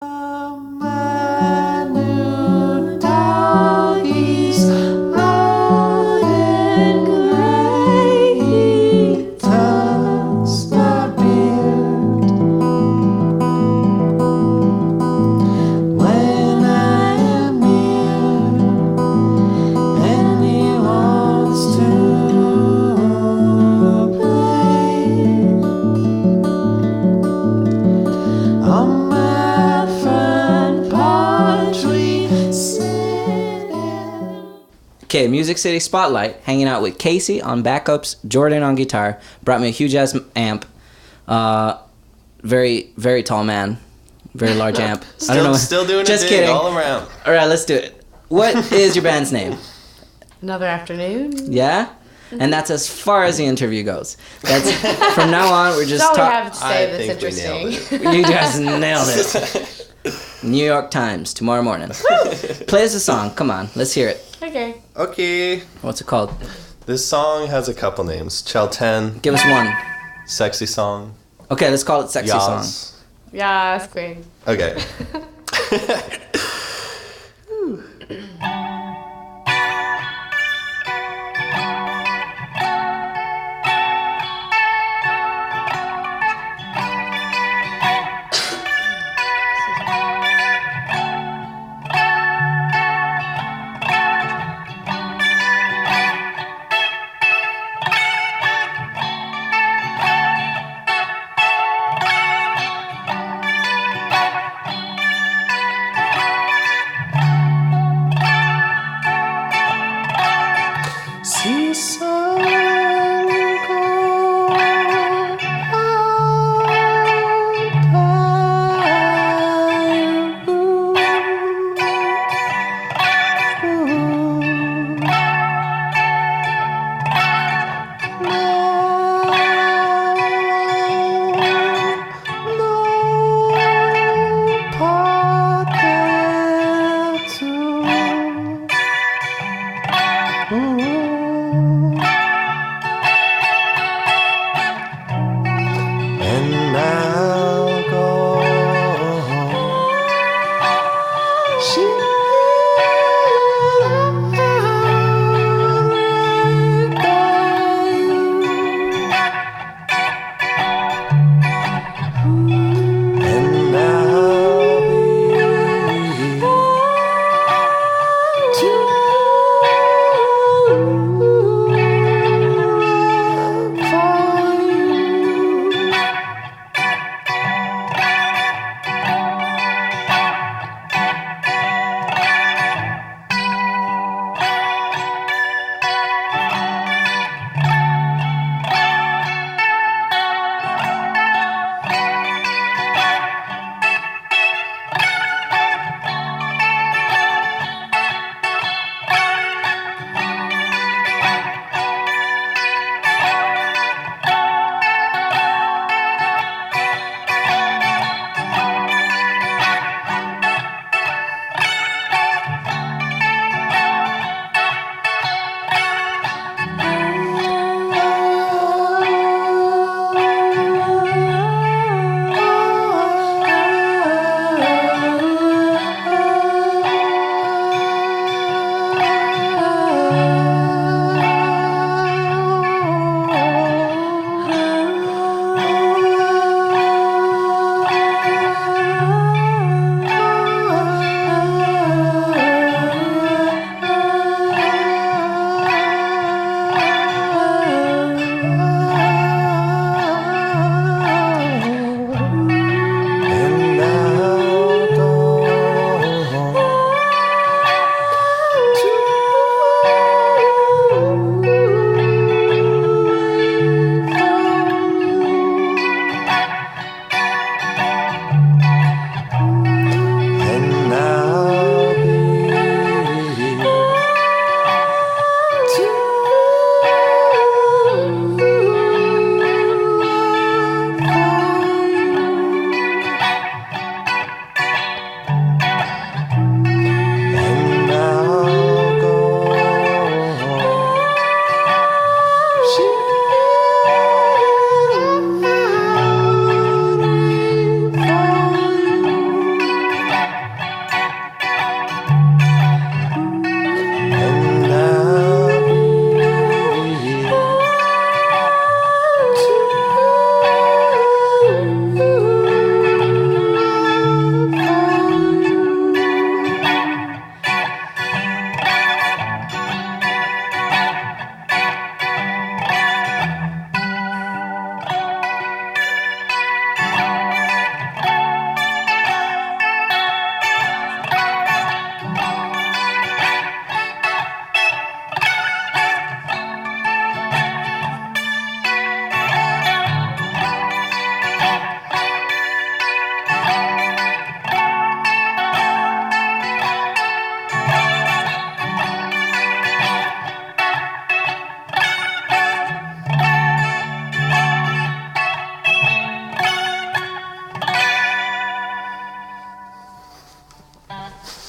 My new doggy's old and gray. He tucks my beard when I am near, and he wants to play on my front porch. We sit in. Okay, Music City Spotlight, hanging out with Casey on backups, Jordan on guitar, brought me a huge ass amp, very, very tall man, very large amp. I don't know. Still doing Just a dig kidding. all around. All right, let's do it. What is your band's name? Another afternoon. Yeah? And that's as far as the interview goes. That's from now on, we're just That's all we talking. have to I say think that's we nailed interesting. You guys nailed it. New York Times, tomorrow morning. Play us a song. Come on, let's hear it. Okay. Okay. What's it called? This song has a couple names. Chelten, Give us one. Sexy Song, Okay, let's call it Sexy Song. Yas. Yeah, that's great. Okay.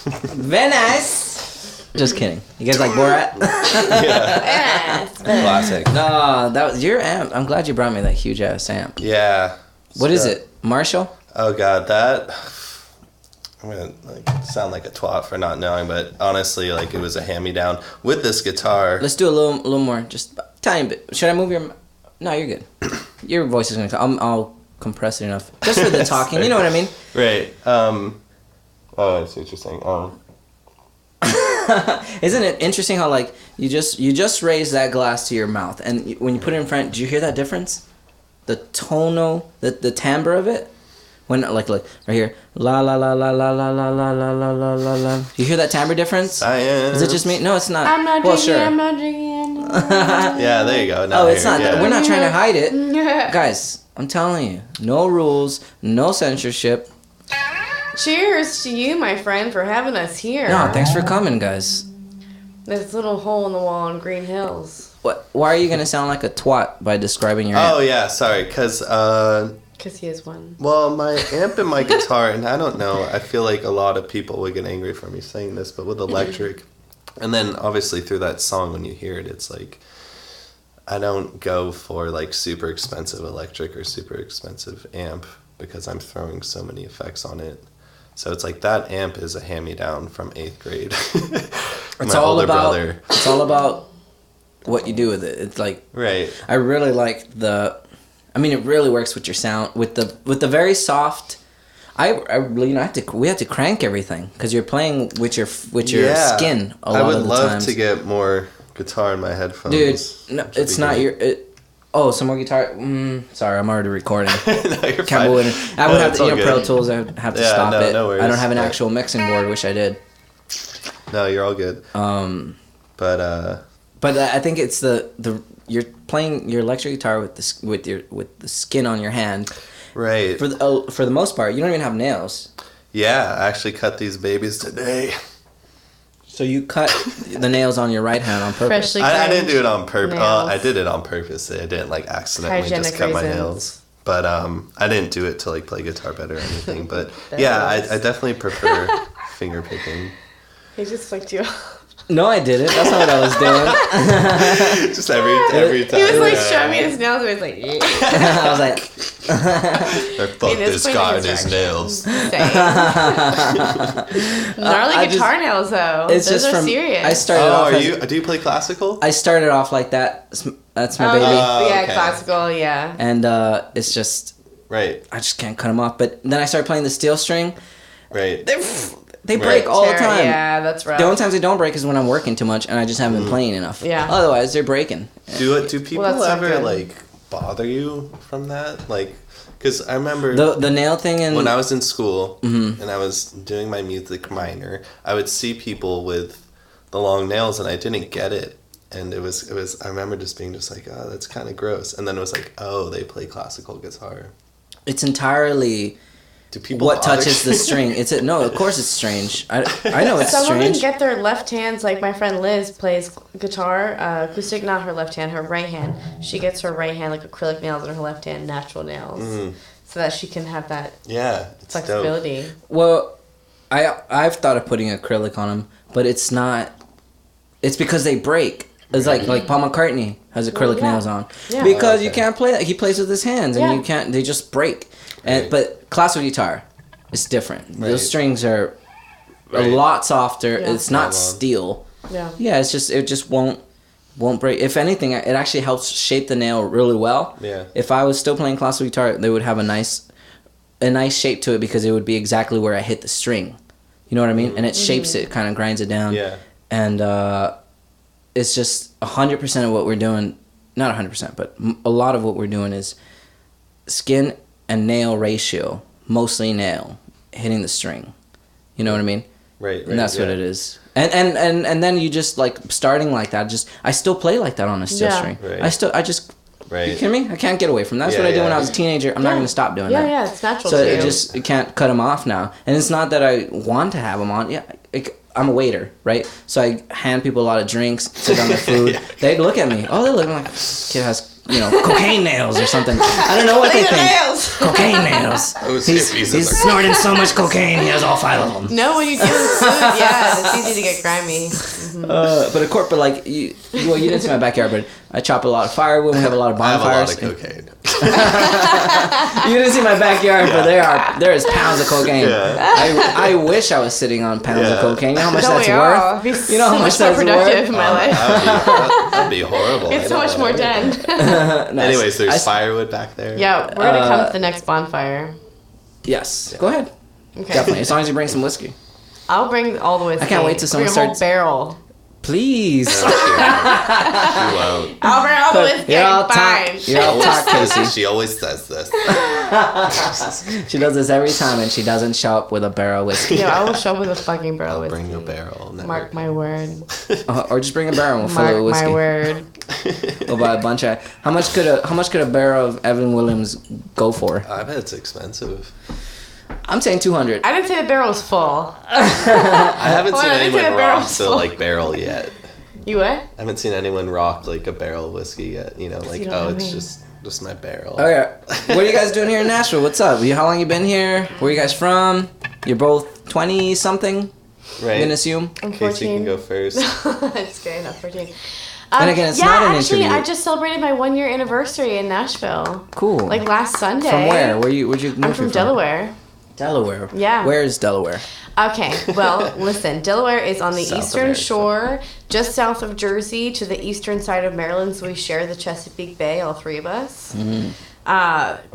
Very nice. Just kidding. You guys like Borat? Classic. No, that was your amp. I'm glad you brought me that huge ass amp. Yeah. What is it? Marshall? Oh god, that I'm gonna sound like a twat for not knowing, but honestly, it was a hand-me-down with this guitar. Let's do a little more, just a tiny bit. Should I move your? No, you're good. Your voice is gonna come. I'll compress it enough, just for the talking. You know what I mean? Right. Oh, I see what you're saying. Isn't it interesting how you just raise that glass to your mouth, and when you put it in front, do you hear that difference? The tonal, the timbre of it, when like right here, la la la la la la la la la la la la la. You hear that timbre difference? Is it just me? No, it's not. I'm not well, drinking. sure. I'm not drinking. Yeah, there you go. Now It's not. Yeah. We're not trying to hide it, guys. I'm telling you, no rules, no censorship. Cheers to you, my friend, for having us here. No, thanks for coming, guys. This little hole in the wall on Green Hills. What? Why are you gonna sound like a twat by describing your amp? Oh yeah, sorry, because Because he is one. well, my amp and my guitar, and I don't know, I feel like a lot of people would get angry for me saying this, but with electric, and then obviously through that song when you hear it, it's I don't go for super expensive electric or super expensive amp because I'm throwing so many effects on it. So it's that amp is a hand-me-down from 8th grade. It's all about what you do with it. It's right. I really like it really works with your sound with the very soft. I really we have to crank everything because you're playing with your skin a lot of the times. I would love to get more guitar in my headphones. Dude, no, it's not great. Some more guitar. Sorry, I'm already recording. No, you're Can't fine. believe it. I would have to, Pro Tools. I would have to stop it. No worries. I don't have an actual mixing board. Wish I did. No, you're all good. But I think it's you're playing your electric guitar with the skin on your hand. Right. For the most part, you don't even have nails. Yeah, I actually cut these babies today. So you cut the nails on your right hand on purpose. Freshly I didn't do it on purpose. nails. I did it on purpose. I didn't accidentally Hygienic just cut my reasons. nails. But I didn't do it to play guitar better or anything. But yeah, I definitely prefer finger picking. He just flicked you off. No, I didn't. That's not what I was doing. Just every time. He was yeah. showing me his nails and he was like, yeah. I was like, Fuck this playing guy and the his instructions. nails. Gnarly I guitar nails though. it's Those just are from. serious. I started Oh, off. do you play classical? I started off like that. That's my baby, yeah, okay. classical, yeah. and it's just Right, I just can't cut them off. But then I started playing the steel string. right. They break all the time. Yeah, that's right. The only times they don't break is when I'm working too much and I just haven't been playing enough. Yeah. Otherwise, they're breaking. Do people that's not ever good. bother you from that? Because I remember The nail thing and when I was in school and I was doing my music minor, I would see people with the long nails and I didn't get it. And it was I remember just being just oh, that's kind of gross. And then it was oh, they play classical guitar. it's entirely Do people what bother touches you? the string. No, of course it's strange. I know it's Some women strange. get their left hands, like my friend Liz plays guitar, acoustic, not her left hand, her right hand. She gets her right hand, acrylic nails, and her left hand, natural nails. So that she can have that Yeah, it's dope. flexibility. Well, I've thought of putting acrylic on them, but it's not. It's because they break. It's like Paul McCartney has acrylic yeah. nails on Yeah. because Oh, you okay. can't play that. He plays with his hands, and Yeah. you can't. They just break. And Right. but classical guitar, it's different. Right. Those strings are a Right. lot softer. Yeah. It's not Nylon. steel. Yeah. Yeah, it just won't break. If anything, it actually helps shape the nail really well. Yeah. If I was still playing classical guitar, they would have a nice shape to it because it would be exactly where I hit the string. You know what I mean? And it shapes it, kind of grinds it down. Yeah. And it's just 100% of what we're doing. Not 100%, but a lot of what we're doing is skin and nail ratio. Mostly nail hitting the string. You know what I mean? Right. And that's what it is. And then you just starting like that. I still play like that on a steel Yeah. string. Right. You Right. kidding me? I can't get away from that. That's Yeah, what I did when yeah. I was a teenager. I'm not going to stop doing that. Yeah, it's natural So to you. you can't cut them off now. And it's not that I want to have them on. Yeah, I'm a waiter, right? So I hand people a lot of drinks, sit on their food. They look at me. Oh, they look like this kid has cocaine nails or something. I don't know what they think. Nails. Cocaine nails. Those He's hippies in the snorting so much cocaine, he has all 5 of them. No, when you're dealing with food, yeah, it's easy to get grimy. But of course, but like you didn't see my backyard, but I chop a lot of firewood. We have a lot of I have a bonfires. lot of cocaine. You didn't see my backyard, but there is pounds of cocaine. Yeah. I wish I was sitting on pounds of Yeah. cocaine. You know how much Don't that's we worth? all? It'd be You know how so much more that's productive worth? in my life. That'd be horrible. It's so much more done. Nice. Anyways, there's I- firewood back there. Yeah, we're gonna come to the next bonfire. Yes. Go ahead. Okay. Definitely. As long as you bring some whiskey. I'll bring all the whiskey. I can't wait till someone bring a whole starts- barrel. Please. You won't. I'll bring all the whiskey. You're all Fine. talk. You're all talk, Casey. She always says this. She does this every time, and she doesn't show up with a barrel of whiskey. No, I will show up with a fucking barrel I'll of whiskey. bring a barrel. Never. Mark my word. Or just bring a barrel and we'll fill it Mark with my whiskey. word. We'll buy a bunch of. How much could a barrel of Evan Williams go for? I bet it's expensive. I'm saying 200. I didn't say the barrel was full. I haven't Well, seen I think anyone the barrel's rock the full. like barrel yet. You what? I haven't seen anyone rock like a barrel of whiskey yet. You know, like you don't know it's me. just my barrel. Oh yeah. What are you guys doing here in Nashville? What's up? How long you been here? Where you guys from? You're both 20 something. Right. I'm gonna assume. I'm Casey 14. can go first. Just kidding, not 14. And again, it's yeah, not an actually, interview. I just celebrated my 1 year anniversary in Nashville. Cool. Like last Sunday. From where? Where'd you move I'm from Delaware. Delaware. Yeah. Where is Delaware? Okay, well, listen, Delaware is on the South eastern America. shore, just south of Jersey, to the eastern side of Maryland, so we share the Chesapeake Bay, all 3 of us.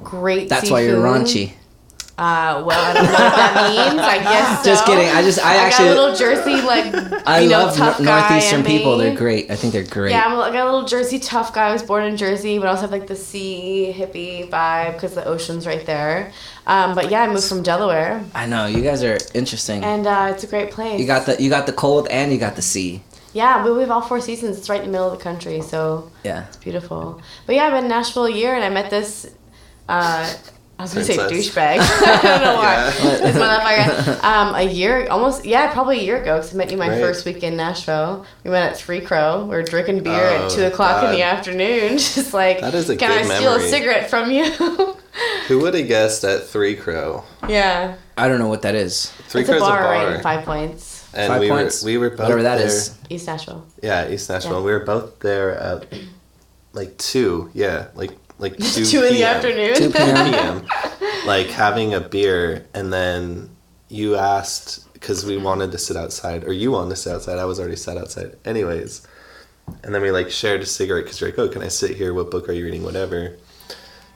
Great That's why you're seafood. raunchy. Well, I don't know what that means. I guess so. Just kidding. I actually- got a little Jersey, like, I love tough guy northeastern in me. people. They're great. I think they're great. Yeah, I got a little Jersey tough guy. I was born in Jersey, but I also have like the sea hippie vibe because the ocean's right there. But yeah, I moved from Delaware, I know you guys are interesting. and it's a great place. You got the cold and you got the sea. Yeah, we have all 4 seasons. It's right in the middle of the country, so Yeah. it's beautiful. But yeah, I've been in Nashville a year, and I met this. I was gonna say Princess. douchebag. I don't know why. Yeah. This motherfucker. Probably a year ago, because I met you my Right. first week in Nashville. We met at Three Crow. We were drinking beer Oh, at 2:00 in the God. afternoon. Just like, That is a can good I steal a memory. cigarette from you? Who would have guessed at Three Crow? Yeah. I don't know what that is. Three It's a Crow's bar, right in 5 Points, And 5 we points. were both Whatever that there. is. East Nashville. Yeah, East Nashville. Yeah. We were both there at like 2. Yeah, like 2 2 in the PM. afternoon. 2 p.m. PM. Like having a beer, and then you asked because we wanted to sit outside, or you wanted to sit outside. I was already sat outside, anyways. And then we like shared a cigarette because you're like, "Oh, can I sit here? What book are you reading? Whatever."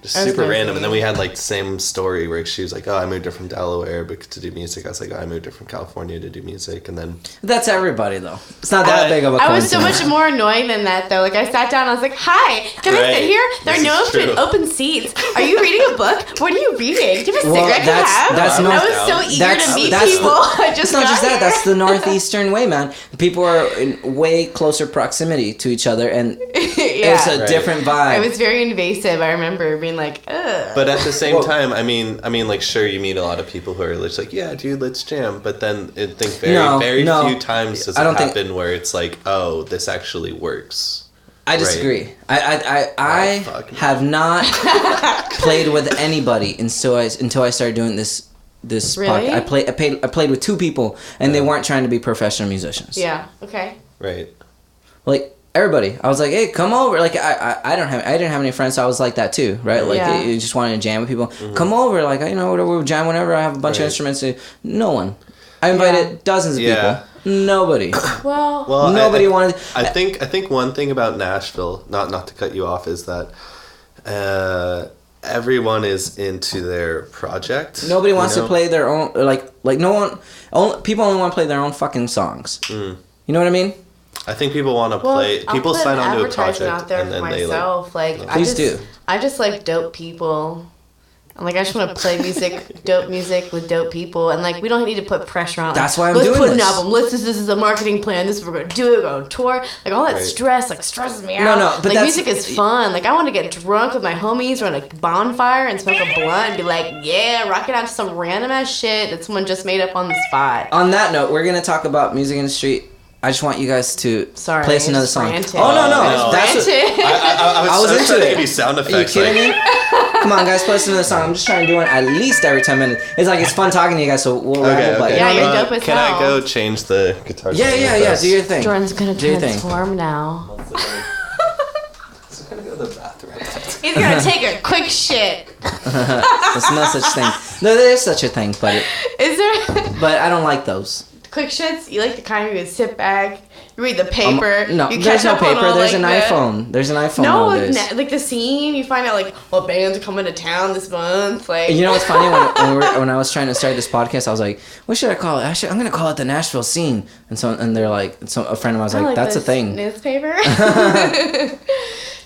Just I was super gonna random. say- And then we had like the same story where she was like, "Oh, I moved her from Delaware to do music." I was like, "Oh, I moved her from California to do music," and then That's everybody though. It's not that big of a I was coincidence. so much more annoying than that, though. Like, I sat down, I was like, hi, can I Right. sit here? There are This no is true. open seats. Are you reading a book? What are you reading? Do you have a Well, cigarette that's- to have? that's I not- was so eager that's- to meet that's the- people. I just It's not got just that. here. That's the northeastern way, man. People are in way closer proximity to each other, and yeah. it's a Right. different vibe. It was very invasive. I remember being like, ugh. But at the same Well- time, I mean, like, sure, you meet a lot of people who are just like, yeah, dude, let's jam. But then I think very No. few times does I it don't think- happen where it's like, oh, this actually works. I disagree. I fuck. have not played with anybody until I started doing this Really? podcast. I played with 2 people, and they weren't trying to be professional musicians. Yeah, okay. Right. Like everybody, I was like, hey, come over. Like I didn't have any friends, so I was like that too, right? Like Yeah. you just wanted to jam with people. Come over, like whatever, we'll jam whenever. I have a bunch of Right. instruments. No one. I invited Yeah. dozens of Yeah. people. Nobody. Well, Nobody wanted. I think one thing about Nashville, not to cut you off, is that everyone is into their project. Nobody wants you to know? play their own. Like no one. People only want to play their own fucking songs. You know what I mean? I think people want to play. I'll People put sign an on to a advertisement project out there and for then they like. myself. Like, Please do. I just like dope people. I'm like, I just want to play music, dope music with dope people, and like, we don't need to put pressure on. Like, That's why I'm let's doing put an this. album. This is a marketing plan. This is what we're gonna do. We're going to tour. Like all that Right. stress, like stresses me No, out. no, but like that's- music is fun. Like I want to get drunk with my homies, run a bonfire, and smoke a blunt, and be like, yeah, rock it out to some random ass shit that someone just made up on the spot. On that note, we're gonna talk about music industry I just want you guys to Sorry, play us another just song. ranting. Oh no, no. that's what, Ranting. I was into trying to it. give you sound Are you effects. kidding like, me? Come on, guys, play us another song. I'm just trying to do it at least every 10 minutes. It's like it's fun talking to you guys, so we'll Okay, ramble. But okay. Yeah, you know what I you're mean? dope as Can I hell. go change the guitar? Yeah, string yeah, real yeah. fast? Do your thing. Jordan's gonna Do your thing. transform now. Just gonna go to the bathroom. He's gonna take a quick shit. There's no such thing. No, there is such a thing, but Is there I don't like those. quick shits? You like the kind where you sit back, you read the paper. No, you there's catch no up on paper. all, There's like, an the- iPhone. There's an iPhone No, nowadays. like the scene, you find out like what bands are coming to town this month. Like You know what's funny? When I was trying to start this podcast, I was like, "What should I call it? I'm gonna call it the Nashville scene." And they're like, a friend of mine was I like, "That's a this thing." Newspaper.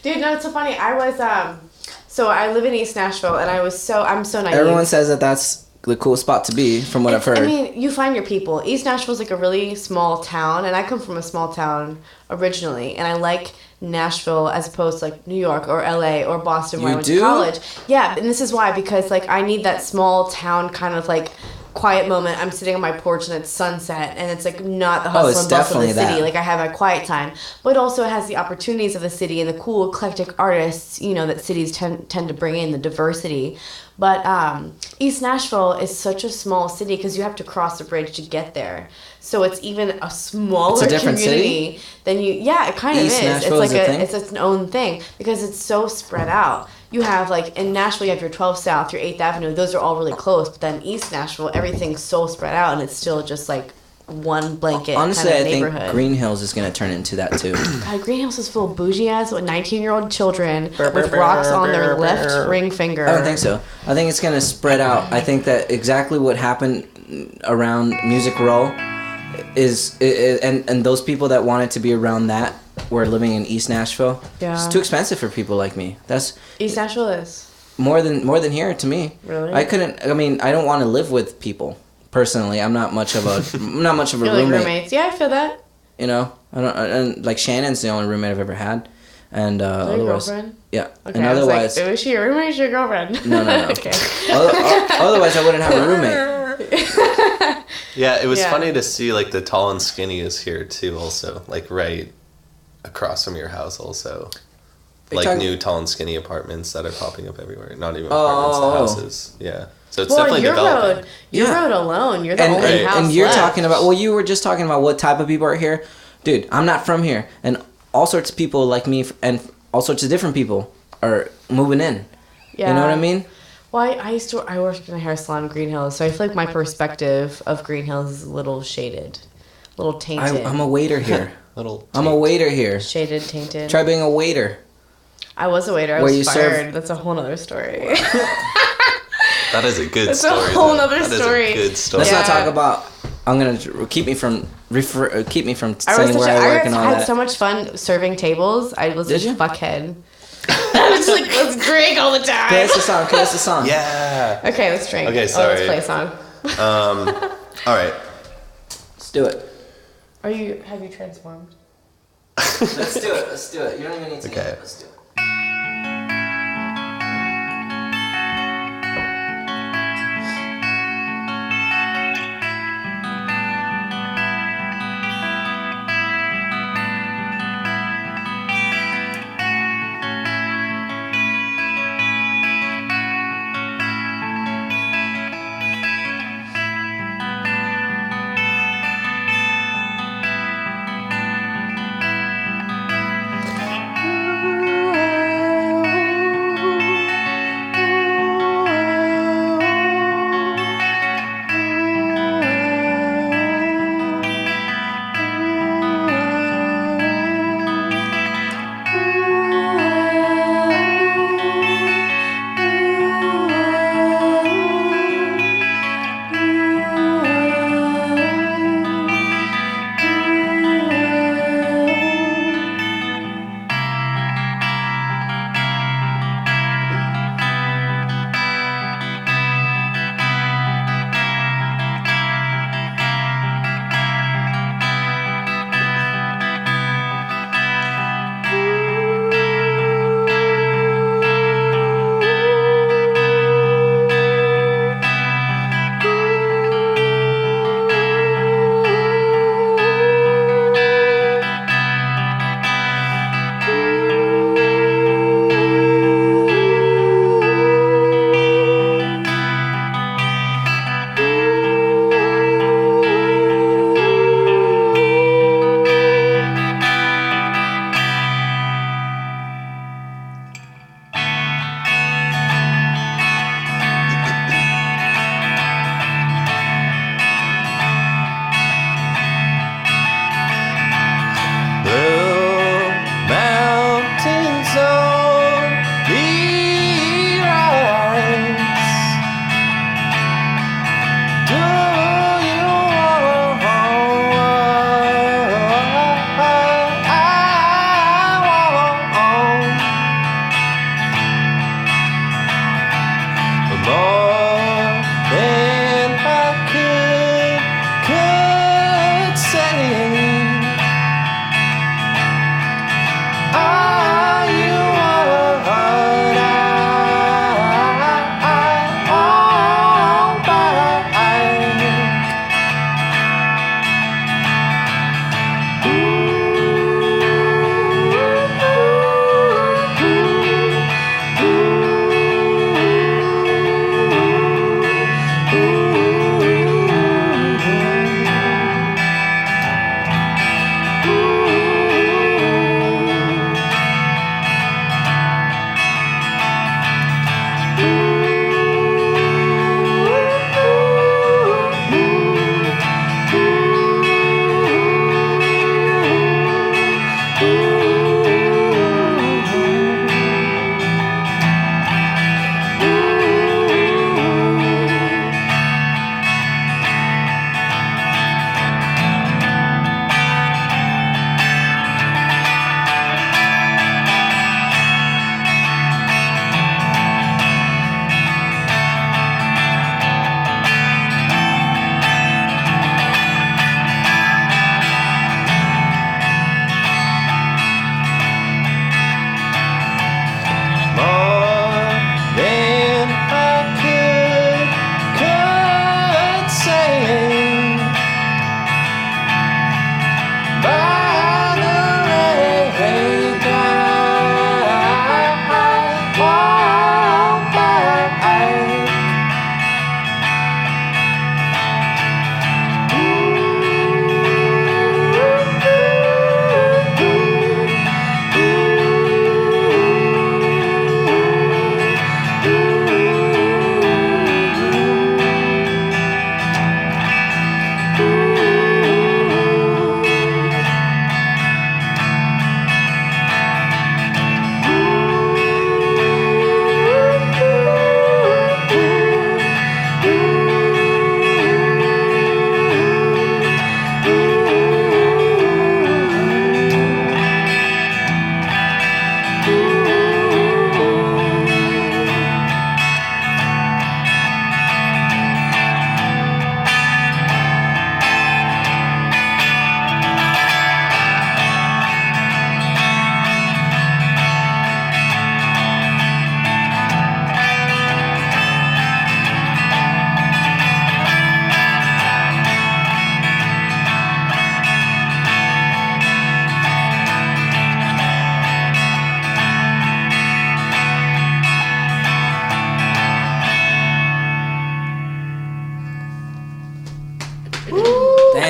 Dude, no, it's so funny. I was so I live in East Nashville, and I'm so naive. Everyone says that that's the cool spot to be, from what I've heard. I mean, you find your people. East Nashville's like a really small town, and I come from a small town originally, and I like Nashville as opposed to like New York or LA or Boston where You I went do? to college. Yeah, and this is why, because like I need that small town kind of like quiet moment. I'm sitting on my porch and it's sunset, and it's like not the hustle it's and bustle of the definitely city. that. Like I have my quiet time, but also it has the opportunities of the city and the cool eclectic artists, you know, that cities tend to bring in, the diversity. But East Nashville is such a small city because you have to cross the bridge to get there. So it's even a smaller It's a different community than you. Yeah, it kind of East is. Nashville It's is like a thing? it's its own thing because it's so spread out. You have like in Nashville, you have your 12th South, your 8th Avenue. Those are all really close. But then East Nashville, everything's so spread out, and it's still just like one blanket Honestly, kind of I think neighborhood. Green Hills is gonna turn into that too. God, Green Hills is full of bougie ass 19-year-old children with rocks on their left ring finger. I don't think so. I think it's gonna spread out. I think that exactly what happened around Music Row is and those people that wanted to be around that were living in East Nashville. Yeah. It's too expensive for people like me. That's East Nashville is. more than here to me. Really? I don't want to live with people personally. I'm not much of a You're like roommate. roommates. Yeah, I feel that. You know, I don't. And like Shannon's the only roommate I've ever had, and Is that your otherwise, girlfriend? yeah. Okay, And I was otherwise, like, is she your roommate or is she your girlfriend? No. Okay. otherwise I wouldn't have a roommate. Yeah, it was Yeah. funny to see like the tall and skinny is here too. Also, like right across from your house. Also, you like talking- new tall and skinny apartments that are popping up everywhere. Not even Oh. apartments, houses. Yeah, so it's Well, definitely your developing. road, your Yeah. road alone. You're the And, only and, house and you're left. talking about, well, you were just talking about what type of people are here. Dude, I'm not from here. And all sorts of people like me and all sorts of different people are moving in. Yeah. You know what I mean? Well, I worked in a hair salon in Green Hills, so I feel like my perspective of Green Hills is a little shaded, a little tainted. I'm a waiter here. Little. I'm a waiter here. Shaded, tainted. Try being a waiter. I was a waiter. I Where was you fired. serve- That's a whole nother story. That is a good That's a story. whole though. nother That is a story. good story. Let's not Yeah. talk about. I'm gonna keep me from I saying where I work and all had that. so much fun serving tables. I was Did a you? fuckhead. I was just like, let's drink all the time. Play us a song. Play us a song. Yeah. Okay, let's drink. Okay, Oh, let's sorry. play a song. All right. Let's do it. Have you transformed? Let's do it. Let's do it. You don't even need to. Okay. Let's do it. Ooh,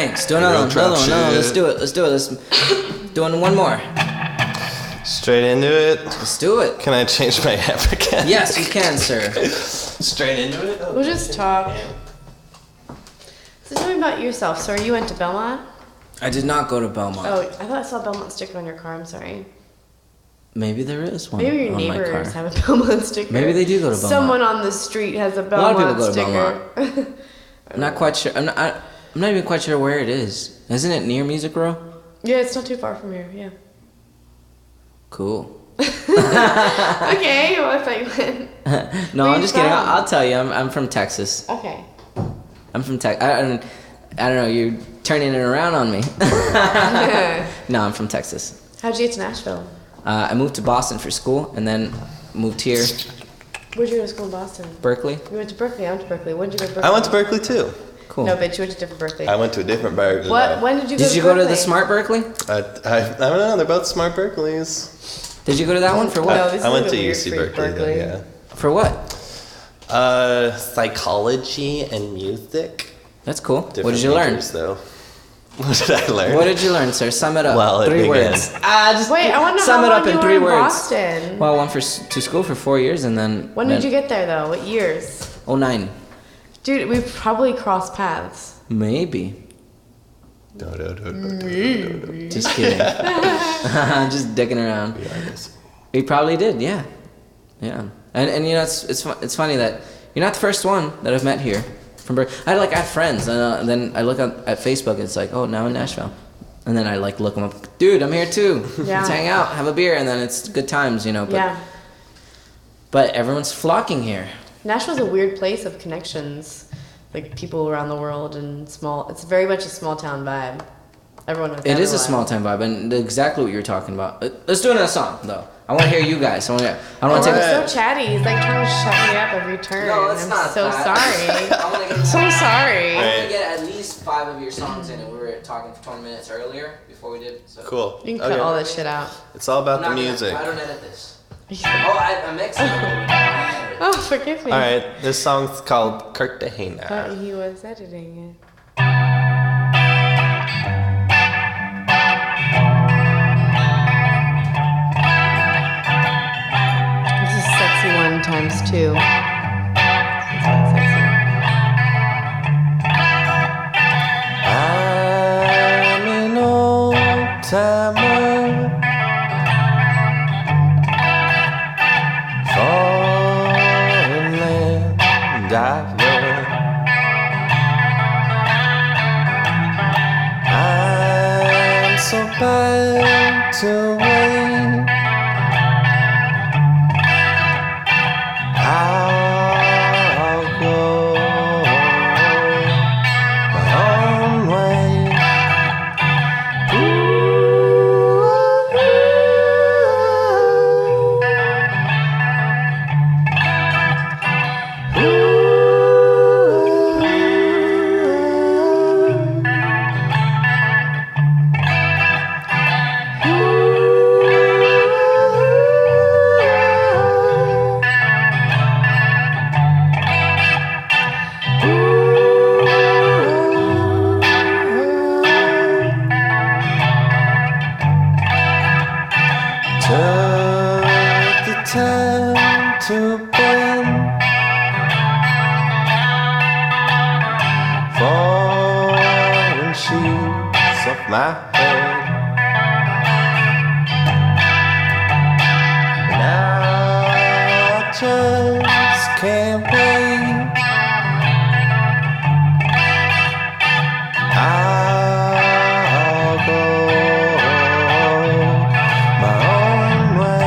Thanks. Do another Real one. trap Another one. No, shit. let's do it. Let's do it. Let's doing one more. Straight into it. Let's do it. Can I change my app again? Yes, you can, sir. Straight into it. We'll just talk. So tell me about yourself. So you went to Belmont? I did not go to Belmont. Oh, I thought I saw a Belmont sticker on your car. I'm sorry. Maybe there is one Maybe your on my car. neighbors have a Belmont sticker. Maybe they do go to Belmont. Someone on the street has a lot of Belmont people go to sticker. I'm not quite sure. I'm not even quite sure where it is. Isn't it near Music Row? Yeah, it's not too far from here. Yeah. Cool. Okay, well, I thought you went. No, Where I'm you just kidding. from? I'll tell you. I'm from Texas. Okay. I'm from Texas. I don't know. You're turning it around on me. No, I'm from Texas. How'd you get to Nashville? I moved to Boston for school and then moved here, Where'd you go to school in Boston? Berkeley. You went to Berkeley. I went to Berkeley. When did you go to Berkeley? I went to Berkeley too. Cool. No, bitch, you went to different Berkeley. I went to a different Berkeley. What? When did you go Did to you go to Berkeley? the Smart Berkeley? I don't know. They're both smart Berkeleys. Did you go to that one for No, what? this is I went like a to weird UC freak Berkeley. Berkeley. Though, yeah. For what? Psychology and music. That's cool. What Different did you learn? majors, though. What did I learn? What did you learn, sir? Sum it up. Well, it 3 began. words. Just Wait, I want to know sum how it long up in you 3 were in words. Boston. Well, I went to school for 4 years and then. When did you get there, though? What years? 09. Dude, we probably crossed paths. Maybe. Just kidding. Just dicking around. We probably did, yeah. Yeah. And you know, it's funny that you're not the first one that I've met here from Berkeley. I have friends, and then I look at Facebook, and it's like, oh, now in Nashville. And then I look them up. Dude, I'm here too. Yeah. Let's hang out, have a beer, and then it's good times, you know. But, Yeah. But everyone's flocking here. Nashville's a weird place of connections. Like, people around the world and small... It's very much a small town vibe. Everyone knows It is a everyone. small town vibe, and exactly what you're talking about. Let's do another song, though. I want to hear you guys. I don't want to take. You're so chatty. He's like trying to shut me up every turn. No, it's I'm not so that. sorry. I want to get. So sorry. I want to get at least 5 of your songs in, and we were talking for 20 minutes earlier before we did. So. Cool. You can cut all this shit out. It's all about I'm the not gonna- music. I don't edit this. I mix it. Oh, forgive me. All right, this song's called Cartagena. But he was editing it. This is sexy 1 times 2. It's not sexy. I'm an old timer, foreign land diver. I'm so bad to wait. I'll go my own way. Took the time to bend foreign sheets of my head. Now I just can't wait. I'll go my own way.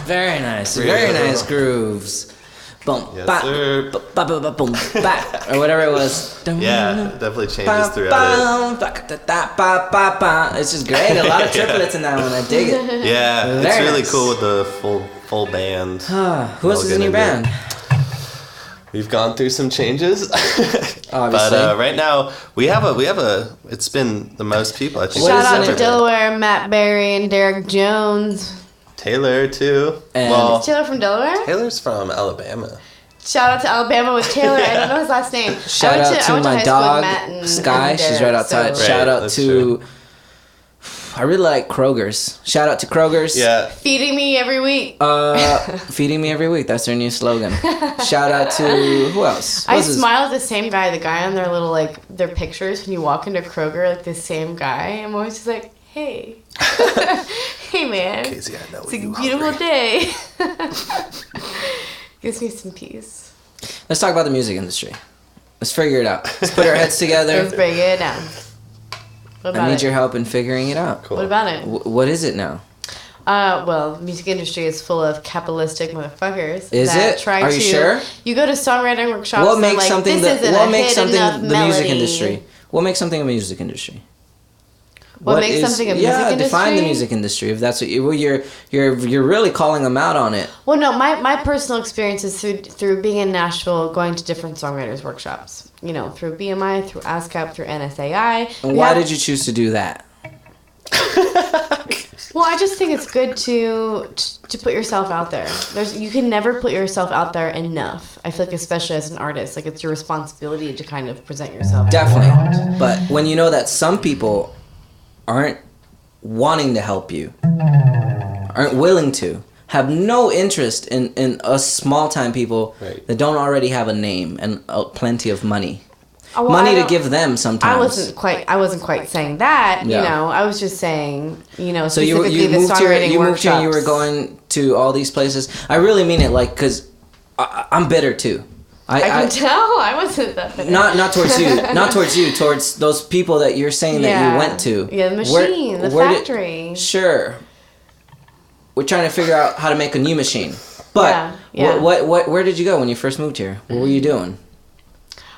Very nice. Really? Very nice grooves. Boom, Yes, ba, sir. ba, ba, ba, ba, boom, ba, or whatever it was. Yeah, it definitely changes Ba, throughout it. ba, ba, da, da, ba, ba, ba. It's just great. A lot of triplets in that one. I dig it. Yeah, it's Very really nice. cool with the full band. Who else We'll is in get your into it. band? We've gone through some changes, but Obviously. right now we have a. It's been the most people. I think. What Shout is out it? to Delaware, Matt Berry, and Derek Jones. Taylor too. And- Well, Is Taylor from Delaware? Taylor's from Alabama. Shout out to Alabama with Taylor. I don't know his last name. Shout I went out I to went my high school with dog, Matt and Sky. She's Derek, right outside. so- Shout Right, out that's to. true. I really like Kroger's. Shout out to Kroger's. Yeah. Feeding me every week. Feeding me every week. That's their new slogan. Shout out to who else? I What's his- smile at the same guy, the guy on their little, like, their pictures when you walk into Kroger, like, the same guy. I'm always just like, hey. Hey, man. Casey, I know It's a you beautiful hungry. day. Gives me some peace. Let's talk about the music industry. Let's figure it out. Let's put our heads together. Let's break it down. What about I need it? your help in figuring it out. Cool. What about it? What is it now? Well, the music industry is full of capitalistic motherfuckers. Is that it? Try Are to, you sure? You go to songwriting workshops. What and makes like, something this isn't what a makes hit something enough the music melody. industry? What makes something a music industry? What makes something a music yeah, define the industry? music industry. If that's what you, well, you're really calling them out on it. Well, no, my personal experience is through being in Nashville, going to different songwriters workshops. You know, through BMI, through ASCAP, through NSAI. And why did you choose to do that? Well, I just think it's good to put yourself out there. You can never put yourself out there enough. I feel like, especially as an artist, like it's your responsibility to kind of present yourself. Definitely. But when you know that some people aren't wanting to help you, aren't willing to, have no interest in us small time people Right. that don't already have a name and plenty of money. Oh, well, Money I to don't- give them sometimes. I wasn't quite saying that. Yeah. You know, I was just saying, you know, So specifically you the moved here. songwriting You moved here. and You were workshops. going to all these places. I really mean it, like, cause I'm bitter too. I can tell. I wasn't that bitter. Not towards you. Not towards you. Towards those people that you're saying that Yeah. you went to. Yeah, the machine, the did- factory. sure. We're trying to figure out how to make a new machine. But Yeah. where did you go when you first moved here? What were you doing?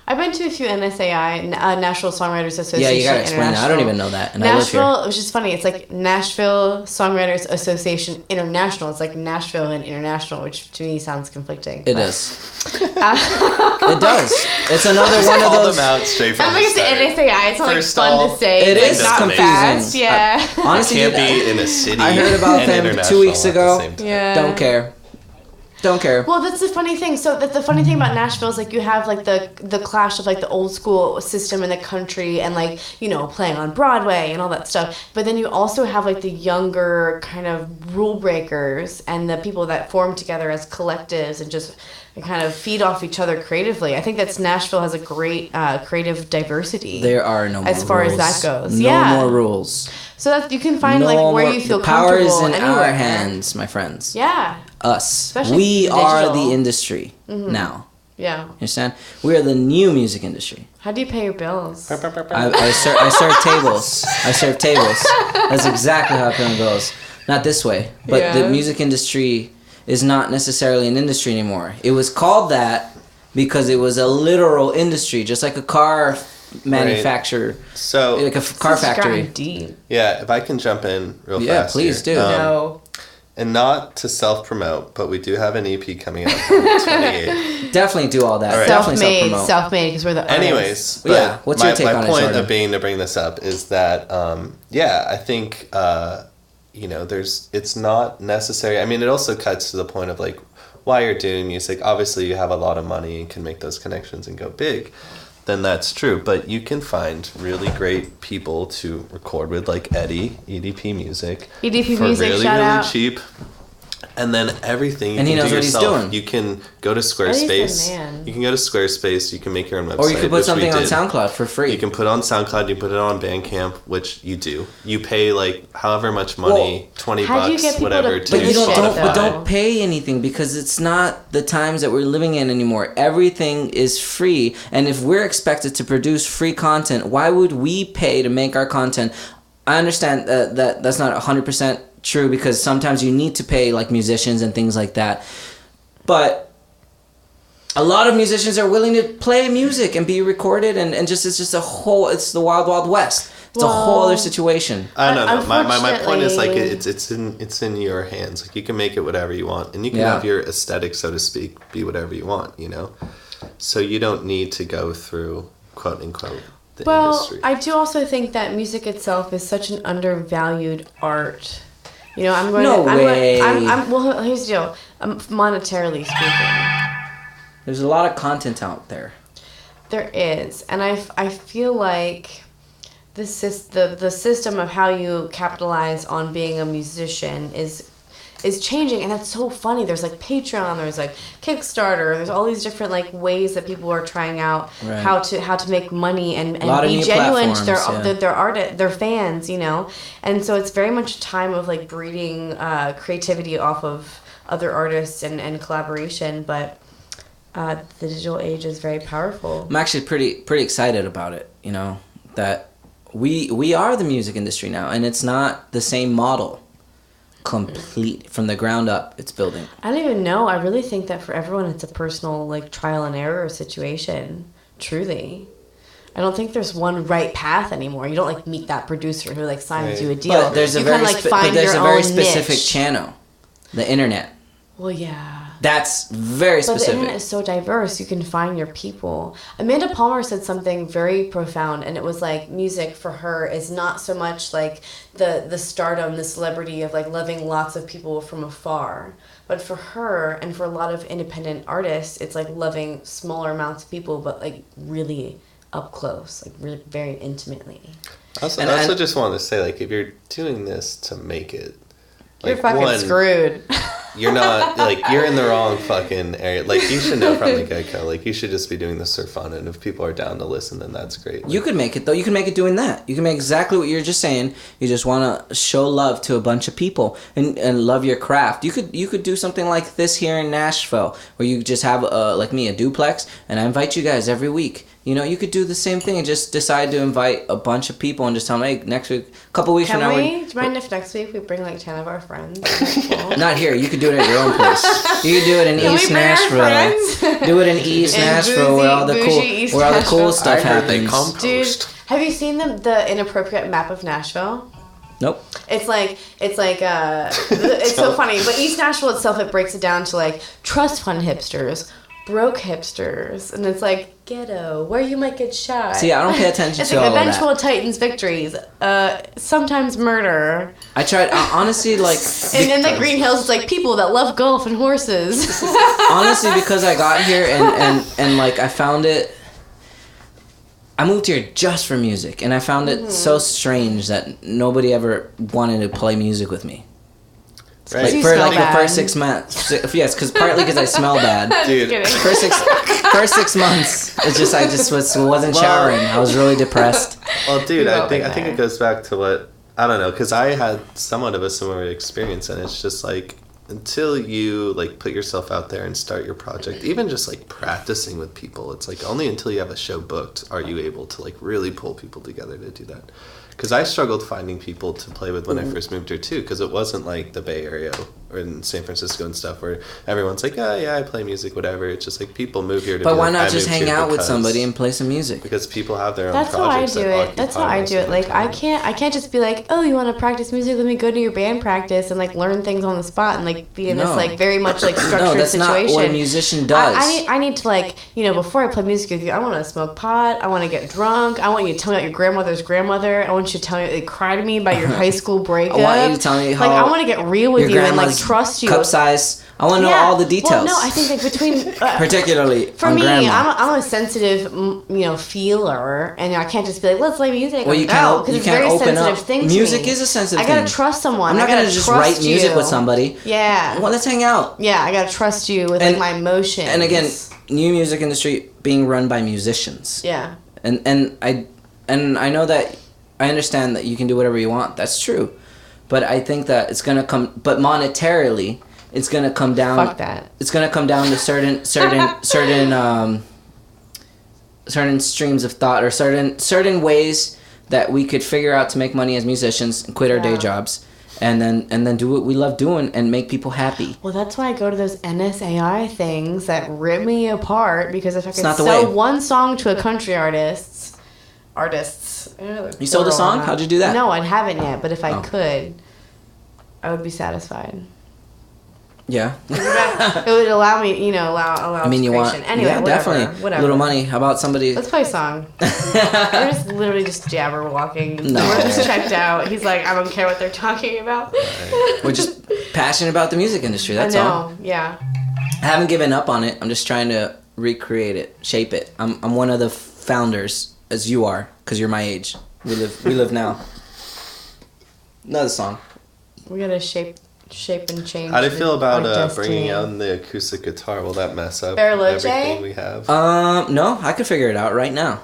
I've been to a few NSAI, National Songwriters Association. Yeah, you gotta explain that. I don't International. even know that, and I live here. Nashville, which is funny. It's like Nashville Songwriters Association International. It's like Nashville and International, which to me sounds conflicting. It but- is. It does. It's another one of Call those. them out straight from I'm the like it's the start. NSAI. It's not like First fun all, to say. It It's is not confusing. fast. Yeah. Honestly, Can't be in a city. I heard about and them international 2 weeks at the ago. same time. Yeah. Don't care. Don't care. Well, that's the funny thing. So the funny thing about Nashville is like you have like the clash of like the old school system in the country and like, you know, playing on Broadway and all that stuff. But then you also have like the younger kind of rule breakers and the people that form together as collectives and just kind of feed off each other creatively. I think that's Nashville has a great creative diversity. There are no more As far as rules. that goes. No Yeah. more rules. So that you can find No like where more- you feel the power is comfortable in anywhere. our hands, my friends. Yeah. Us. Especially We are digital. the industry now. Yeah. You understand? We are the new music industry. How do you pay your bills? I serve tables. I serve tables. That's exactly how it goes. Not this way, but Yeah. the music industry is not necessarily an industry anymore. It was called that because it was a literal industry, just like a car manufacturer, So like a car This has gotten factory. deep. yeah, if I can jump in real Yeah, fast. please here. do. No. And not to self promote, but we do have an EP coming out on the 28th. Definitely do all that. All right. Definitely Self-made, self-promote. self-made, because we're the artists. Anyways, but Yeah, what's your take my on it, point Jordan? of being to bring this up is that I think you know it's not necessary. I mean, it also cuts to the point of like why you're doing music. Obviously, you have a lot of money and can make those connections and go big. Then that's true, but you can find really great people to record with, like Eddie, EDP Music, EDP for Music, really shout really out. cheap. And then everything you And he can knows do what he's yourself. doing. You can go to Eddie's Squarespace. the man. You can go to Squarespace. You can make your own website. Or you could put which we something on did. SoundCloud for free. You can put it on SoundCloud. You put it on Bandcamp, which you do. You pay like however much money, Well, 20 how do you bucks, get people whatever. to To But you Shit, don't, though. but don't pay anything because it's not the times that we're living in anymore. Everything is free, and if we're expected to produce free content, why would we pay to make our content? I understand that that's not 100% true because sometimes you need to pay like musicians and things like that. But a lot of musicians are willing to play music and be recorded and just it's just it's the wild wild west. It's a whole other situation. I don't know. My point is like Unfortunately- it's in your hands. Like you can make it whatever you want, and you can Yeah. have your aesthetic, so to speak, be whatever you want. You know, so you don't need to go through quote unquote the Well, industry. I do also think that music itself is such an undervalued art. You know, I'm going No to. way. Well, here's the deal. Monetarily speaking, There's a lot of content out there. there is, and I feel like the system of how you capitalize on being a musician is changing, and that's so funny. There's like Patreon, there's like Kickstarter, there's all these different like ways that people are trying out Right. how to make money and lot of be new genuine to platforms, yeah. their fans, you know. And so it's very much a time of like breeding creativity off of other artists and collaboration, but the digital age is very powerful. I'm actually pretty excited about it. You know that we are the music industry now, and it's not the same model. Complete from the ground up, it's building. I don't even know. I really think that for everyone, it's a personal like trial and error situation. Truly, I don't think there's one right path anymore. You don't like meet that producer who like signs Right. you a deal. But there's a you very kinda, like, but find there's your a very own specific niche. channel, the internet. Well, yeah. That's very But the specific. internet is so diverse. You can find your people. Amanda Palmer said something very profound, and it was like music for her is not so much like the stardom, the celebrity of like loving lots of people from afar. But for her and for a lot of independent artists, it's like loving smaller amounts of people, but like really up close, like really very intimately. Also, And I also I- just wanted to say, like, if you're doing this to make it, You're like, fucking one, screwed. you're not, like, you're in the wrong fucking area. Like, you should know from the get-go. Like, you should just be doing this for fun, and if people are down to listen, then that's great. You could make it though. You can make it doing that. You can make exactly what you're just saying. You just want to show love to a bunch of people and love your craft. You could do something like this here in Nashville, where you just have like me a duplex, and I invite you guys every week. You know, you could do the same thing and just decide to invite a bunch of people and just tell them, hey, next week, a couple weeks Can from now, we? Do you mind if next week we bring like 10 of our friends? not here. You could do it at your own place. You could do it in Can we East bring our Nashville. friends? Do it in East In Nashville, where all the bougie cool, East where all the cool Nashville. stuff I heard they happens. Dude, compost. have you seen the inappropriate map of Nashville? Nope. It's so funny. But East Nashville itself, it breaks it down to like trust fund hipsters, broke hipsters, and it's like ghetto, where you might get shot. See, I don't pay attention It's to like all of eventual that. titans victories, sometimes murder, I tried, honestly, like, and in the Green Hills, it's like people that love golf and horses. honestly, because I got here and like I found it. I moved here just for music, and I found it so strange that nobody ever wanted to play music with me. Right. Like You for smell like bad. the first 6 months, yes, because partly because I smell bad. Dude, Kidding. First 6 months, it's just I just wasn't showering. I was really depressed. well, dude, We've all I think been there. it goes back to what, I don't know, because I had somewhat of a similar experience, and it's just like, until you like put yourself out there and start your project, even just like practicing with people, it's like only until you have a show booked are you able to like really pull people together to do that. Because I struggled finding people to play with when I first moved here too, because it wasn't like the Bay Area or in San Francisco and stuff where everyone's like, oh yeah, I play music, whatever. It's just like people move here to But be why like, not I just moved hang here out with because- somebody and play some music? because people have their own That's how I projects do that it. That's how occupy I most do of it. their Like time. I can't just be like, oh, you want to practice music? Let me go to your band practice and like learn things on the spot and like be in this No. like very much like structured No, that's situation. not what a musician does. I need to like, you know, before I play music with you, I want to smoke pot. I want to get drunk. I want you to tell me about your grandmother's grandmother. I want you to tell me, like, cry to me about your high school breakup. I want you to tell me how like I want to get real with your you and like grandma's trust you. cup size. I want to know Yeah. all the details. Well, no, I think like between particularly for on me, grandma. I'm a sensitive, feeler, and I can't just be like, let's play music. Well, you No, can't. 'cause You it's a can't very open sensitive up. thing to Music me. is a sensitive I gotta thing. trust someone. I'm not I gotta gonna just trust write music you. with somebody. Yeah. Well, let's hang out. Yeah, I gotta trust you with And- like my emotions. And again, new music industry being run by musicians. yeah. And I know that I understand that you can do whatever you want. That's true. But I think that it's gonna come. But monetarily, it's gonna come down. Fuck that. It's gonna come down to certain streams of thought or certain ways that we could figure out to make money as musicians and quit our day Yeah. jobs, and then do what we love doing and make people happy. Well, that's why I go to those NSAI things that rip me apart, because if I could not the sell way. one song to a country artists. You sold a song? How'd you do that? No, I haven't yet, but if I could, I would be satisfied. Yeah. It would allow me, allow I mean, you want Anyway, yeah, whatever, definitely whatever. little money. How about somebody? Let's play a song. We're just literally just jabber walking. No. We're just checked out. He's like, I don't care what they're talking about. We're just passionate about the music industry. That's I know. all. Yeah. I haven't given up on it. I'm just trying to recreate it, shape it. I'm one of the founders, as you are, because you're my age. We live now. Another song. We gotta shape and change. How do you feel about our destiny. bringing out the acoustic guitar? Will that mess up Barologe? everything we have? No, I could figure it out right now.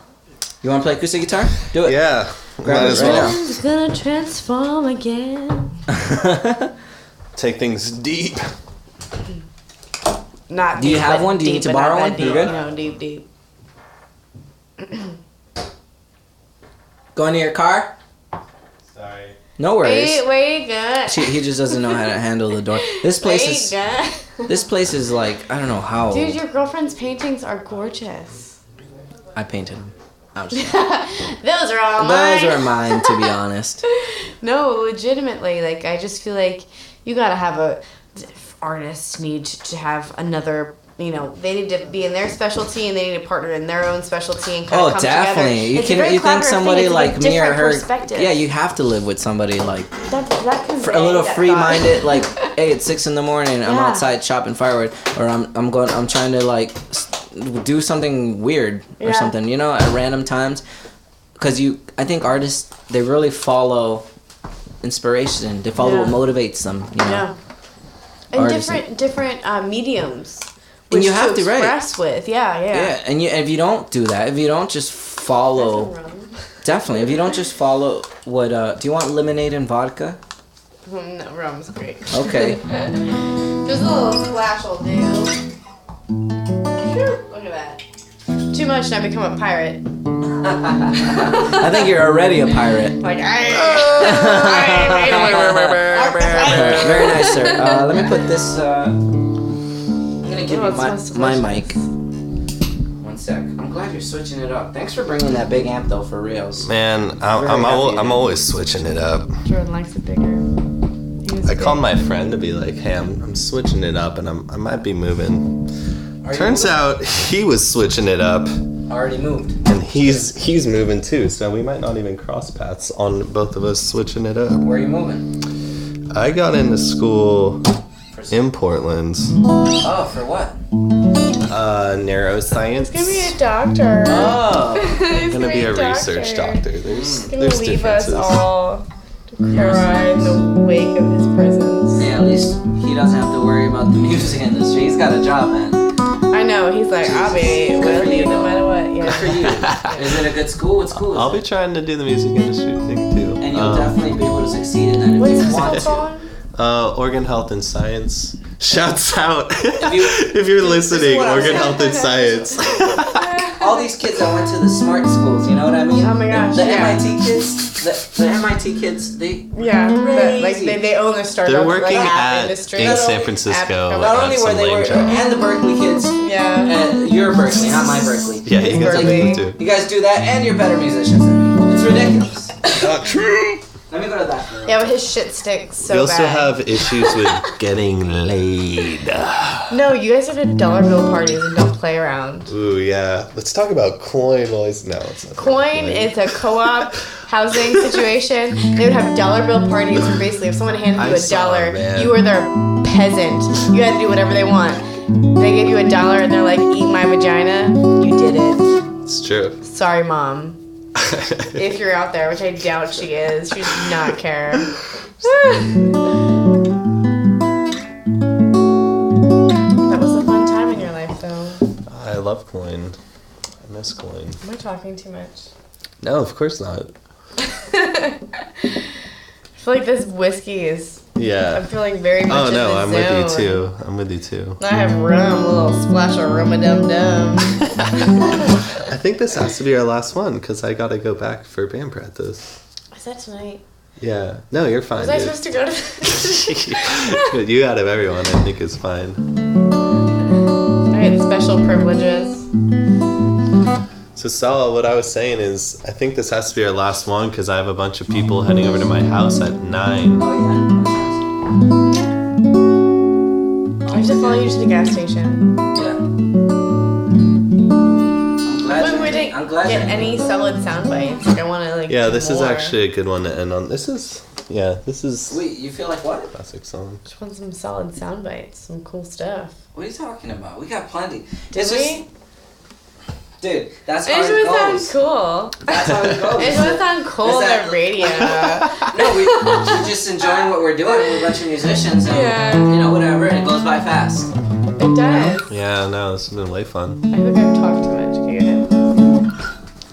You want to play acoustic guitar? Do it. Yeah, Grab might it as right well. now. It's gonna transform again. Take things deep. Not. Do you deep, have but one? Do you need deep, to but not borrow that one? Deep, You good? Deep. Going to your car? Sorry. No worries. Wait, good. He just doesn't know how to handle the door. This place Wait, is good. this place is like, I don't know how Dude, your girlfriend's paintings are gorgeous. I painted them. I'm just, Those are all mine. those are mine, to be honest. No, legitimately, like I just feel like you gotta have artists need to have another. They need to be in their specialty, and they need to partner in their own specialty and kind of come definitely. together. It's a very You think collaborative somebody thing. It's like a me or different her? perspective. Yeah, you have to live with somebody like that can a little that free-minded. thought. Like, hey, it's 6 a.m. I'm Yeah. outside chopping firewood, or I'm trying to like do something weird or Yeah. something. At random times, because I think artists, they really follow inspiration. They follow what motivates them. Yeah. And Artists. different mediums. And you which have to, right? express with. Yeah. Yeah, and if you don't do that, if you don't just follow, definitely, if you don't just follow what, do you want lemonade and vodka? No, rum's great. Okay. Just a little splash will do. Look at that. Too much and I become a pirate. I think you're already a pirate. Like, Very nice, sir. Let me put this, I'm gonna give Oh, you it smells my delicious. mic. One sec. I'm glad you're switching it up. Thanks for bringing that big amp, though, for reals. Man, Very happy. I'm always switching it up. Jordan likes it bigger. I called my friend to be like, hey, I'm switching it up and I might be moving. Are you Turns out he was switching it up already moved. and he's moving too, so we might not even cross paths on both of us switching it up. Where are you moving? I got into school in Portland, Oh, for what? neuroscience. Gonna be a doctor. Oh. I'm gonna be a research doctor. There's Gonna leave differences. us all to cry in the wake of his presence. Yeah, at least he doesn't have to worry about the music industry. He's got a job, man. I know, he's like, I'll be Good for with you you, no though. matter what. Good for Yeah. you. Is it a good school? What school is I'll it? be trying to do the music industry thing too. And you'll definitely be able to succeed in that if What's you this want school to. called? Oregon Health and Science. Shouts out you- if you're listening. what I'm Oregon saying. Health and Science. All these kids that went to the smart schools, you know what I mean? Oh my gosh, The yeah. MIT kids, the MIT kids, they Yeah, Crazy. like they own the startup They're working like, app at industry. in Not San only- Francisco. not only at were some they lame were, job. and the Berkeley kids, Yeah. your Berkeley, not my Berkeley. Yeah, you guys Berkeley. are too. You guys do that, and you're better musicians than me. It's ridiculous. Not true. Let me go to that. For a Yeah, but his shit stinks so We also bad. have issues with getting laid. No, you guys have had dollar bill parties and don't play around. Ooh, yeah. Let's talk about Coin. No, it's not. Coin is a co-op housing situation. They would have dollar bill parties where basically if someone handed you I a saw dollar, it, man. you were their peasant. You had to do whatever they want. They give you a dollar and they're like, eat my vagina. You did it. It's true. Sorry, Mom. If you're out there, which I doubt she is, she does not care. That was a fun time in your life, though. I love Coin. I miss Coin. Am I talking too much? No, of course not. I feel like this whiskey is. I'm Yeah. feeling very much Oh in no, the I'm zone. with you too. I'm with you too. I have rum, a little splash of rum-a-dum-dum. I think this has to be our last one because I gotta go back for band practice. Is that tonight? Yeah. No, you're fine, Was I dude. supposed to go to But you out of everyone, I think it's fine. I had special privileges. So Saul, what I was saying is, I think this has to be our last one because I have a bunch of people heading over to my house at 9. Oh I have to follow you to the gas station. yeah. I'm glad Get any solid sound bites. Like, I want to like. Yeah, this is more. actually a good one to end on. This is Wait, you feel like what? a classic song. Just want some solid sound bites, some cool stuff. What are you talking about? We got plenty. Did we? Dude, that's It how just it would goes. sound cool. That's how it goes. It would sound cool Is on that- the radio. No, we're just enjoying what we're doing. We're a bunch of musicians and, Yeah. you know, whatever, and it goes by fast. It does. Yeah, no, this has been way fun. I think I've talked too much. Okay, go ahead.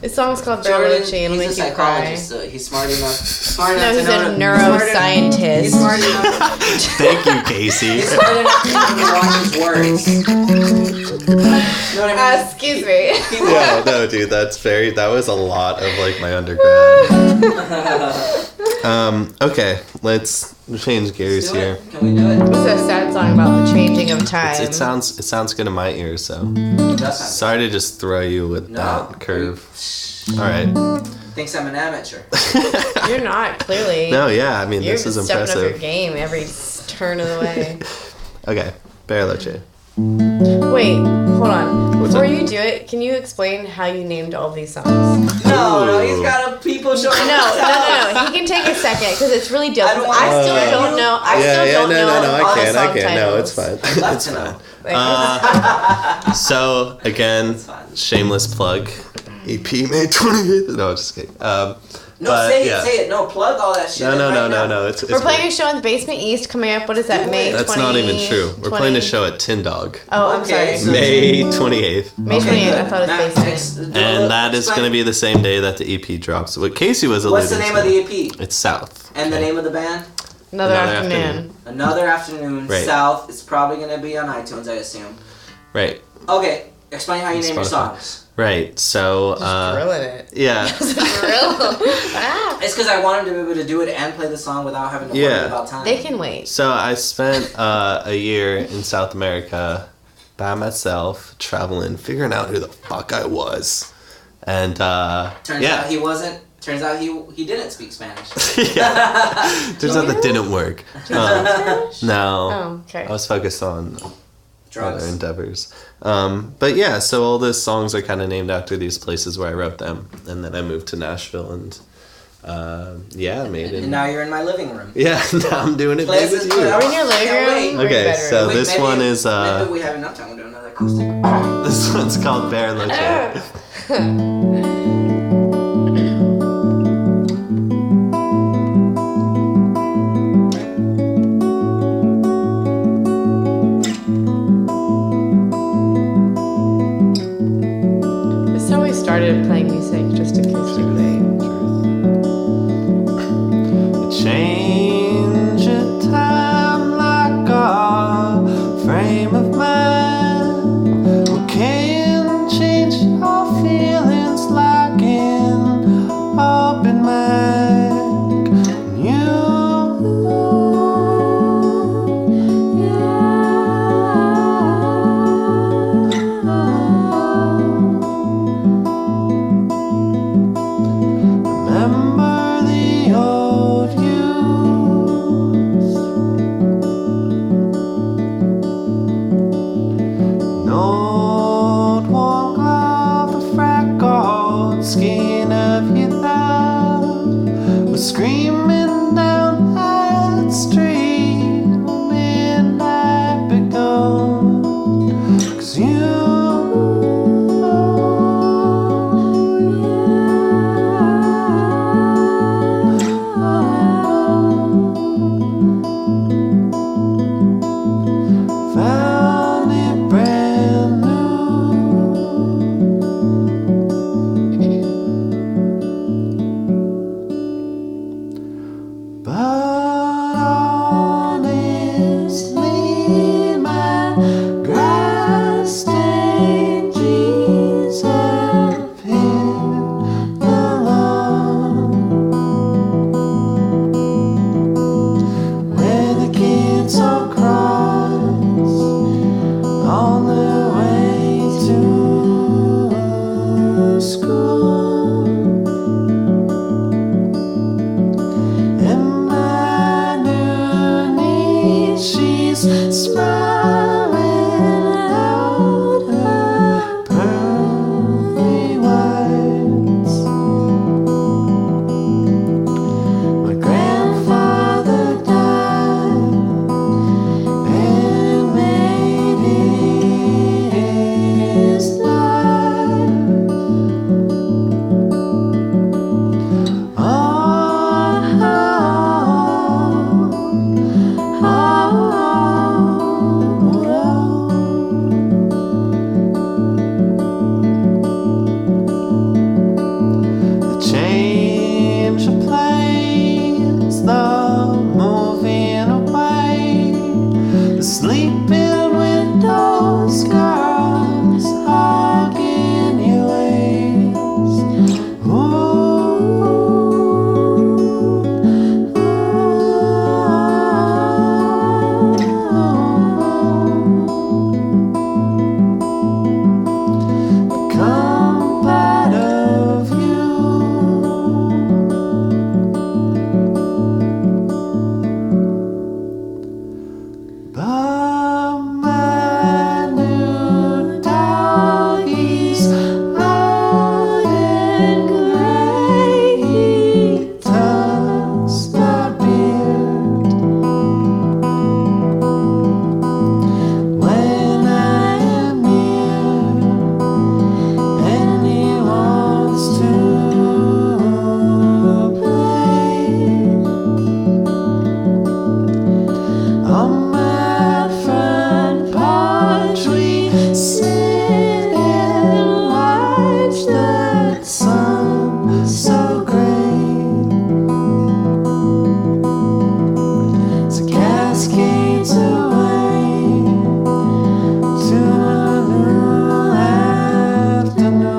This song's called Berlucci. It'll he's make a you cry. psychologist, so he's smart enough No, to he's know a to- neuroscientist. He's smart enough. Thank you, Casey. He's smart enough to watch his words. You know what I mean? Excuse me. Yeah, no, dude, that was a lot of like my undergrad. Okay, let's change gears Let's do here. it. Can we do it? This is a sad song about the changing of time. It sounds good in my ears, so That's not sorry to just throw you with No. that curve. All right. Thinks I'm an amateur. You're not, clearly. No, yeah, I mean You're this is stepping up your impressive. game every turn of the way. Okay, Bariloche. Wait, hold on. What's Before that? you do it, can you explain how you named all these songs? No, Ooh. he's got a people show. No. He can take a second because it's really dope. I don't I wanna- still don't know. I still don't know no, all I the can, song No, it's titles. fine. Love It's to know. fine. Like, So again, fine. shameless plug. EP May 28th. No, just kidding. No, but, say yeah. it, say it. No, plug all that shit. No, in no, right no, now. no, no. It's we're playing great. a show in the Basement East coming up. What is that? May 20? That's not even true. We're playing a show at Tin Dog. Oh, I'm Okay, sorry. so- May 28th. May Okay, 28th. I good. thought it Now, was Basement. next, And that is going to be the same day that the EP drops. What Casey was alluding What's the name to. of the EP? It's South. And the Okay. name of the band? Another Another afternoon. Another Afternoon. Right. South. It's probably gonna be on iTunes, I assume. Right. Okay, explain how you name your Spotify. songs. Right. So, Drilling it. yeah. Drill. Ah. It's because I wanted to be able to do it and play the song without having to worry Yeah. about time. They can wait. So I spent a year in South America by myself, traveling, figuring out who the fuck I was. And, Turns yeah. out he wasn't. Turns out he didn't speak Spanish. yeah. Turns out that didn't work. Spanish? No. Oh, okay. I was focused on other Drugs. endeavors. But yeah, so all the songs are kind of named after these places where I wrote them. And then I moved to Nashville and, yeah, made it. And now you're in my living room. Yeah, now I'm doing it big Places with put you. out- Are we in your living Can't room? wait. We're in Okay, your so bedroom. this one is, Maybe we have enough time. We'll do another acoustic. this one's called Bariloche. This is how we started playing music, just acoustically. Change a time like our frame of mind. We can change our feelings like smiling out her pearly whites. My grandfather died and made his life the change of place, the moving away, the sleeping windows, girls hugging your waist. Become part of you. But my new doggy's out and gray. He tucks my beard when I am near, and he wants to play on my front porch. We sit and watch the sun so great. So cascades away to a new afternoon.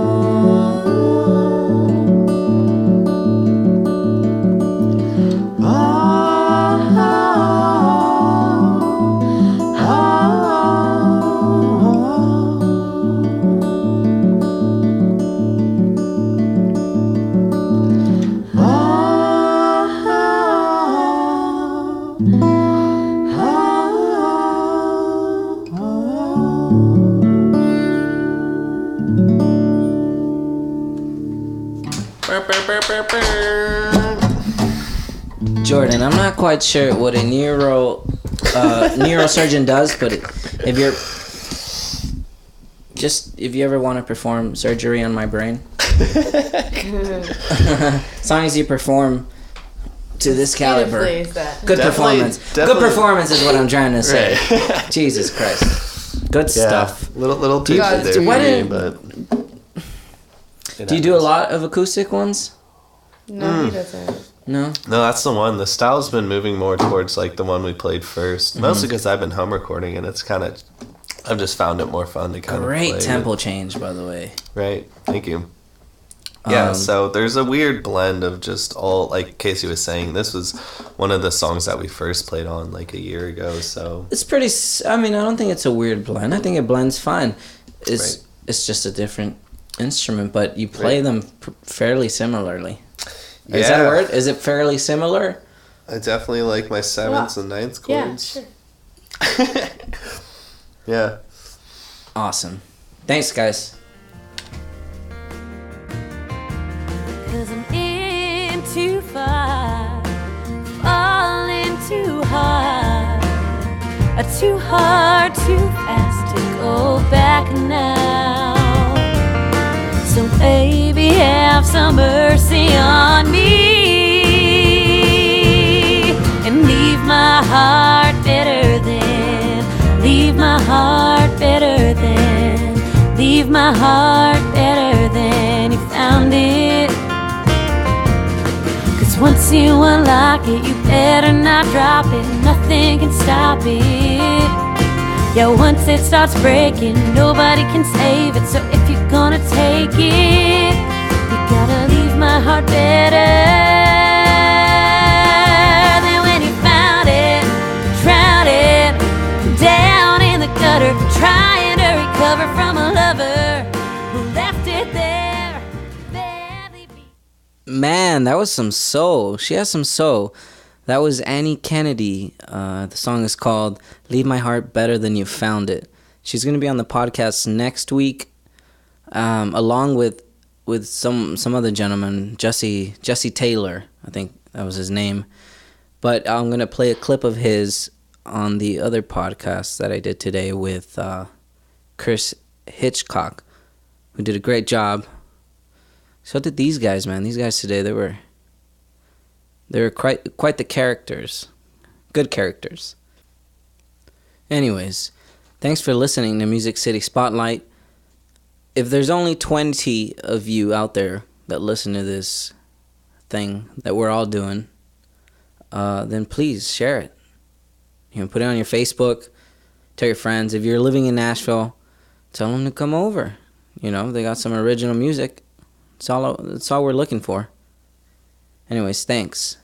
Jordan, I'm not quite sure what a neurosurgeon does, but if you ever want to perform surgery on my brain, as long as you perform to this caliber, Beautifully said. good Definitely- performance. definitely- Good performance is what I'm trying to say. Right. Jesus Christ, good stuff. Little you- tidbit there for why me, didn't- but it Do you do a happens. lot of acoustic ones? No, he doesn't. No. No, that's the one. The style's been moving more towards like the one we played first, Mm-hmm. mostly because I've been home recording, and it's kind of, I've just found it more fun to kind of Great play tempo with. change, by the way. Right. Thank you. Yeah, Um, so there's a weird blend of just all, like Casey was saying, this was one of the songs that we first played on like a year ago, so It's pretty. I mean, I don't think it's a weird blend. I think it blends fine. It's Right. it's just a different instrument, but you play them fairly similarly. Is that a Yeah. word? Is it fairly similar? I definitely like my sevenths and ninths Yeah, chords. sure. Yeah. Awesome. Thanks, guys. 'Cause I'm in too far, falling too hard, too hard, too fast to go back now. So baby, have some mercy on me and leave my heart better than, leave my heart better than, leave my heart better than you found it. Once you unlock it, you better not drop it. Nothing can stop it. Yeah, once it starts breaking, nobody can save it. So if you're gonna take it, you gotta leave my heart better than when you found it. Drown it down in the gutter, trying to recover from a lover who left it there. Badly beat. Man, that was some soul. She has some soul. That was Annie Kennedy. The song is called "Leave My Heart Better Than You Found It." She's going to be on the podcast next week, along with some other gentleman, Jesse Taylor. I think that was his name. But I'm going to play a clip of his on the other podcast that I did today with Chris Hitchcock, who did a great job. So did these guys, man. These guys today, they were quite the characters. Good characters. Anyways, thanks for listening to Music City Spotlight. If there's only 20 of you out there that listen to this thing that we're all doing, then please share it. You know, put it on your Facebook. Tell your friends. If you're living in Nashville, tell them to come over. You know, they got some original music. That's all we're looking for. Anyways, thanks.